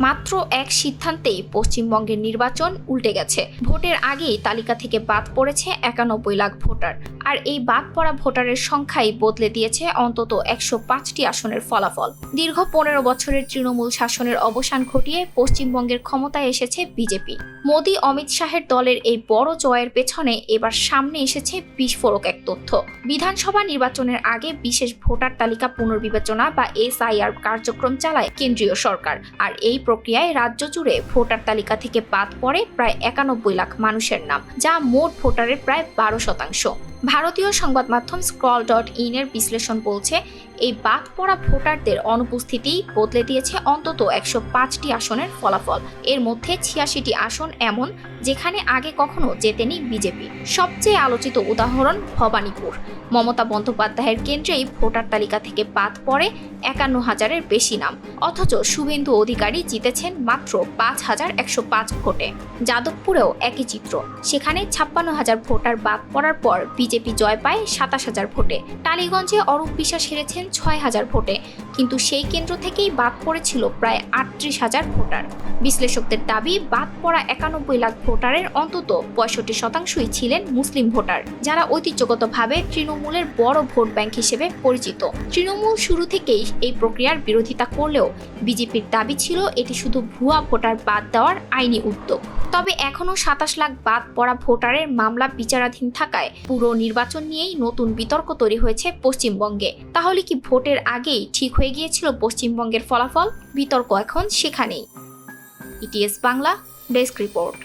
মাত্র এক সিদ্ধান্তেই পশ্চিমবঙ্গের নির্বাচন উল্টে গেছে। ভোটের আগেই তালিকা থেকে বাদ পড়েছে 91 লাখ ভোটার। আর এই বাদ পড়া ভোটারের সংখ্যাই বদলে দিয়েছে অন্তত 105টি আসনের ফলাফল। দীর্ঘ 15 বছরের তৃণমূল শাসনের অবসান ঘটিয়ে পশ্চিমবঙ্গের ক্ষমতায় এসেছে বিজেপি। মোদি অমিত শাহের দলের এই বড় জয়ের পেছনে এবার সামনে এসেছে বিস্ফোরক এক তথ্য। বিধানসভা নির্বাচনের আগে বিশেষ ভোটার তালিকা পুনর্বিবেচনা বা SIR কার্যক্রম চালায় কেন্দ্রীয় সরকার। আর এই প্রক্রিয়ায় রাজ্য জুড়ে ভোটার তালিকা থেকে বাদ পড়ে প্রায় 91 লাখ মানুষের নাম, যা মোট ভোটারের প্রায় 12%। ভারতীয় সংবাদ মাধ্যম scroll.in এর বিশ্লেষণ বলছে, এই বাদ পড়া ভোটারদের অনুপস্থিতি বদলে দিয়েছে অন্তত 105টি আসনের ফলাফল। এর মধ্যে 86টি আসন এমন যেখানে আগে কখনো জেতেনি বিজেপি। সবচেয়ে আলোচিত উদাহরণ ভবানীপুর। মমতা বন্দ্যোপাধ্যায়ের কেন্দ্রেই ভোটার তালিকা থেকে বাদ পড়ে 51,000-এর বেশি নাম, অথচ শুভেন্দু অধিকারী জিতেছেন মাত্র 5,105 ভোটে। যাদবপুরেও একই চিত্র, সেখানে 56,000 ভোটার বাদ পড়ার পর বিজেপি জয় পায় 27,000 ভোটে। টালিগঞ্জে অরূপ বিশ্বাস হেরেছেন 6,000 ভোটে, কিন্তু সেই কেন্দ্র থেকেই বাদ পড়েছিল প্রায় 38,000 ভোটার। বিশ্লেষকদের দাবি, বাদ পড়া 91 লাখ ভোটারের অন্তত 65%ই ছিলেন মুসলিম ভোটার, যারা ঐতিহ্যগতভাবে তৃণমূলের বড় ভোট ব্যাংক হিসেবে পরিচিত। তৃণমূল শুরু থেকেই এই প্রক্রিয়ার বিরোধিতা করলেও বিজেপির দাবি ছিল এটি শুধু ভুয়া ভোটার বাদ দেওয়ার আইনি উদ্যোগ। তবে এখনও 27 লাখ বাদ পড়া ভোটারের মামলা বিচারাধীন থাকায় পুরো নির্বাচন নিয়েই নতুন বিতর্ক তৈরি হয়েছে পশ্চিমবঙ্গে। তাহলে কি ভোটের আগেই ঠিক হয়ে গিয়েছিল পশ্চিমবঙ্গের ফলাফল? বিতর্ক এখন সেখানেই। ETS Bangla desk report.